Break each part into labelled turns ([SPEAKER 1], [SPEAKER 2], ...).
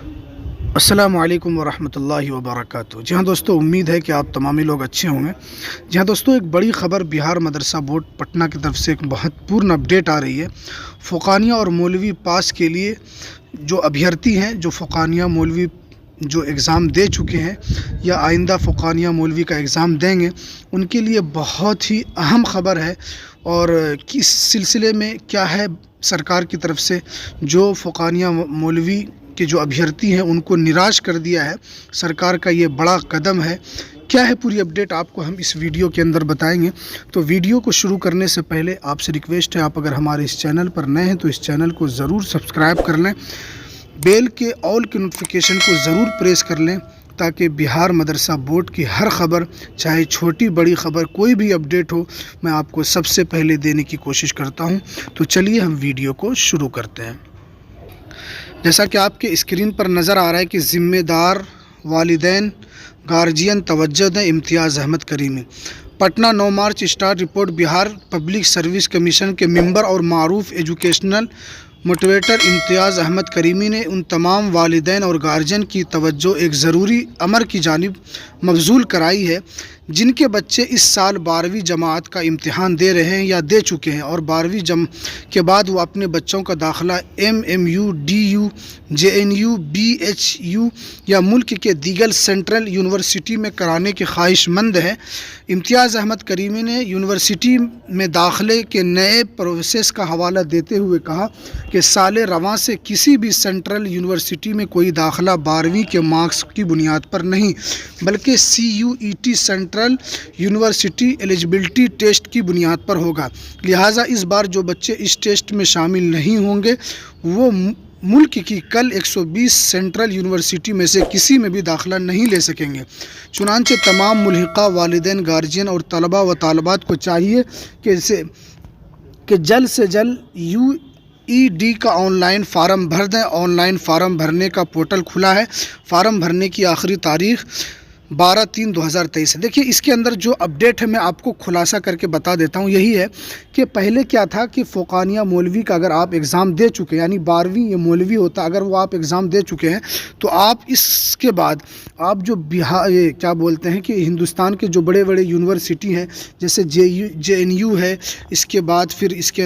[SPEAKER 1] السلام علیکم ورحمۃ اللہ وبرکاتہ۔ جی ہاں دوستو، امید ہے کہ آپ تمامی لوگ اچھے ہوں گے۔ جی ہاں دوستو، ایک بڑی خبر بہار مدرسہ بورڈ پٹنہ کی طرف سے ایک مہتوپورن اپڈیٹ آ رہی ہے۔ فوقانیہ اور مولوی پاس کے لیے جو ابھیارتھی ہیں، جو فوقانیہ مولوی جو ایگزام دے چکے ہیں یا آئندہ فوقانیہ مولوی کا ایگزام دیں گے، ان کے لیے بہت ہی اہم خبر ہے۔ اور کس سلسلے میں کیا ہے، سرکار کی طرف سے جو فوقانیہ مولوی کے جو ابھیارتھی ہیں ان کو نراش کر دیا ہے، سرکار کا یہ بڑا قدم ہے۔ کیا ہے پوری اپڈیٹ آپ کو ہم اس ویڈیو کے اندر بتائیں گے۔ تو ویڈیو کو شروع کرنے سے پہلے آپ سے ریکویسٹ ہے، آپ اگر ہمارے اس چینل پر نئے ہیں تو اس چینل کو ضرور سبسکرائب کر لیں، بیل کے آل کے نوٹیفیکیشن کو ضرور پریس کر لیں، تاکہ بہار مدرسہ بورڈ کی ہر خبر، چاہے چھوٹی بڑی خبر، کوئی بھی اپڈیٹ ہو، میں آپ کو سب سے پہلے دینے کی کوشش کرتا ہوں۔ تو چلیے ہم ویڈیو کو شروع کرتے ہیں۔ جیسا کہ آپ کے اسکرین پر نظر آ رہا ہے کہ ذمہ دار والدین گارجین توجہ دیں، Imtiaz Ahmad Karimi. Patna 9 March star report. Bihar public service commission کے ممبر اور معروف ایجوکیشنل موٹیویٹر امتیاز احمد کریمی نے ان تمام والدین اور گارجین کی توجہ ایک ضروری امر کی جانب مبذول کرائی ہے جن کے بچے اس سال 12ویں جماعت کا امتحان دے رہے ہیں یا دے چکے ہیں، اور 12ویں کے بعد وہ اپنے بچوں کا داخلہ MMU DU JNU BHU یا ملک کے دیگر سینٹرل یونیورسٹی میں کرانے کے خواہش مند ہیں۔ امتیاز احمد کریمی نے یونیورسٹی میں داخلے کے نئے پروسیس کا حوالہ دیتے ہوئے کہا کہ سال رواں سے کسی بھی سینٹرل یونیورسٹی میں کوئی داخلہ 12ویں کے مارکس کی بنیاد پر نہیں، بلکہ CUET central university eligibility test کی بنیاد پر ہوگا۔ لہٰذا اس بار جو بچے اس ٹیسٹ میں شامل نہیں ہوں گے وہ ملک کی کل 120 سینٹرل یونیورسٹی میں سے کسی میں بھی داخلہ نہیں لے سکیں گے۔ چنانچہ تمام ملحقہ والدین، گارجین اور طلباء و طالبات کو چاہیے کہ جلد سے جلد UED کا آن لائن فارم بھر دیں۔ آن لائن فارم بھرنے کا پورٹل کھلا ہے۔ فارم بھرنے کی آخری تاریخ 12/3/2023 ہے۔ دیکھیے اس کے اندر جو اپڈیٹ ہے میں آپ کو خلاصہ کر کے بتا دیتا ہوں۔ یہی ہے کہ پہلے کیا تھا کہ فوقانیہ مولوی کا اگر آپ ایگزام دے چکے ہیں، یعنی 12ویں یہ مولوی ہوتا، اگر وہ آپ ایگزام دے چکے ہیں تو آپ اس کے بعد آپ جو کیا بولتے ہیں کہ ہندوستان کے جو بڑے بڑے یونیورسٹی ہیں، جیسے JNU ہے، اس کے بعد پھر اس کے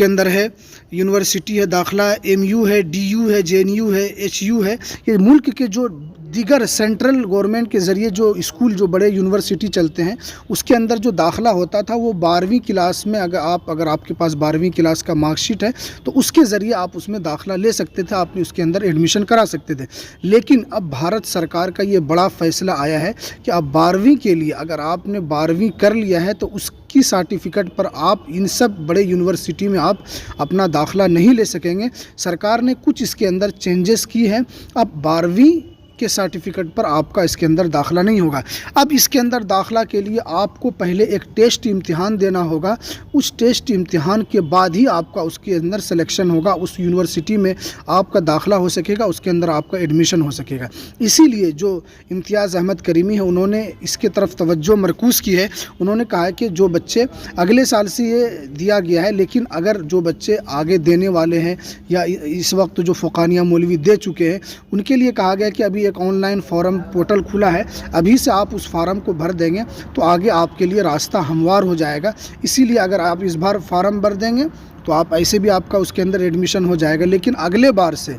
[SPEAKER 1] اندر ہے یونیورسٹی ہے داخلہ، MU ہے، DU ہے، JNU ہے، HU ہے، یہ ملک کے جو دیگر سینٹرل گورنمنٹ کے ذریعے جو اسکول، جو بڑے یونیورسٹی چلتے ہیں، اس کے اندر جو داخلہ ہوتا تھا وہ 12ویں کلاس میں اگر آپ کے پاس 12ویں کلاس کا مارک شیٹ ہے تو اس کے ذریعے آپ اس میں داخلہ لے سکتے تھے، آپ نے اس کے اندر ایڈمیشن کرا سکتے تھے۔ لیکن اب بھارت سرکار کا یہ بڑا فیصلہ آیا ہے کہ اب 12ویں کے لیے اگر آپ نے 12ویں کر لیا ہے تو اس کی سرٹیفکیٹ پر آپ ان سب بڑے یونیورسٹی میں آپ اپنا داخلہ نہیں لے سکیں گے۔ سرکار نے کچھ اس کے اندر چینجز کی ہیں۔ اب 12ویں کے سرٹیفکیٹ پر آپ کا اس کے اندر داخلہ نہیں ہوگا۔ اب اس کے اندر داخلہ کے لیے آپ کو پہلے ایک ٹیسٹ امتحان دینا ہوگا۔ اس ٹیسٹ امتحان کے بعد ہی آپ کا اس کے اندر سلیکشن ہوگا، اس یونیورسٹی میں آپ کا داخلہ ہو سکے گا، اس کے اندر آپ کا ایڈمیشن ہو سکے گا۔ اسی لیے جو امتیاز احمد کریمی ہے انہوں نے اس کے طرف توجہ مرکوز کی ہے۔ انہوں نے کہا ہے کہ جو بچے اگلے سال سے یہ دیا گیا ہے، لیکن اگر جو بچے آگے دینے والے ہیں یا اس وقت جو فوقانیہ مولوی دے چکے ہیں، ان کے لیے کہا گیا کہ ابھی ایک آن لائن فارم پورٹل کھلا ہے، ابھی سے آپ اس فارم کو بھر دیں گے تو آگے آپ کے لیے راستہ ہموار ہو جائے گا۔ اسی لیے اگر آپ اس بار فارم بھر دیں گے تو آپ ایسے بھی آپ کا اس کے اندر ایڈمیشن ہو جائے گا، لیکن اگلے بار سے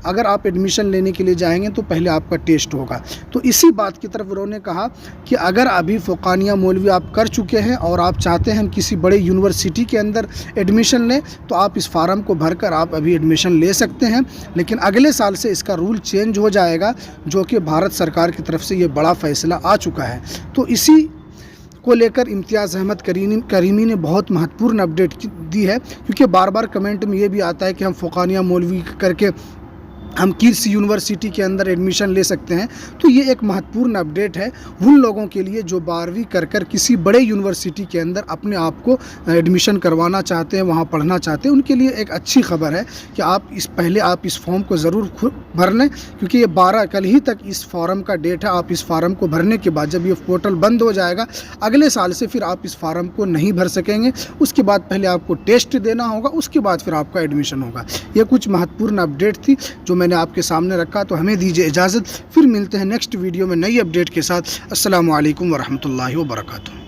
[SPEAKER 1] اگر آپ ایڈمیشن لینے کے لیے جائیں گے تو پہلے آپ کا ٹیسٹ ہوگا۔ تو اسی بات کی طرف انہوں نے کہا کہ اگر ابھی فوقانیہ مولوی آپ کر چکے ہیں اور آپ چاہتے ہیں ہم کسی بڑے یونیورسٹی کے اندر ایڈمیشن لیں تو آپ اس فارم کو بھر کر آپ ابھی ایڈمیشن لے سکتے ہیں، لیکن اگلے سال سے اس کا رول چینج ہو جائے گا، جو کہ بھارت سرکار کی طرف سے یہ بڑا فیصلہ آ چکا ہے۔ تو اسی کو لے کر امتیاز احمد کریمی نے بہت مہتوپورن اپڈیٹ دی ہے، کیونکہ بار بار کمنٹ میں یہ بھی آتا ہے کہ ہم فوقانیہ مولوی کر کے ہم کس یونیورسٹی کے اندر ایڈمیشن لے سکتے ہیں. تو یہ ایک مہتوپورن اپڈیٹ ہے ان لوگوں کے لیے جو 12ویں کر کسی بڑے یونیورسٹی کے اندر اپنے آپ کو ایڈمیشن کروانا چاہتے ہیں, وہاں پڑھنا چاہتے ہیں. ان کے لیے ایک اچھی خبر ہے کہ پہلے آپ اس فارم کو ضرور بھر لیں, کیونکہ یہ 12 کل ہی تک اس فارم کا ڈیٹ ہے. آپ اس فارم کو بھرنے کے بعد جب یہ پورٹل بند ہو جائے گا اگلے سال سے پھر آپ اس فارم کو نہیں بھر سکیں گے. اس کے بعد پہلے آپ کو ٹیسٹ دینا ہوگا, اس کے بعد پھر آپ کا ایڈمیشن ہوگا. یہ کچھ مہتوپورن اپڈیٹ تھی جو میں نے آپ کے سامنے رکھا. تو ہمیں دیجیے اجازت, پھر ملتے ہیں نیکسٹ ویڈیو میں نئی اپڈیٹ کے ساتھ. السلام علیکم ورحمۃ اللہ وبرکاتہ.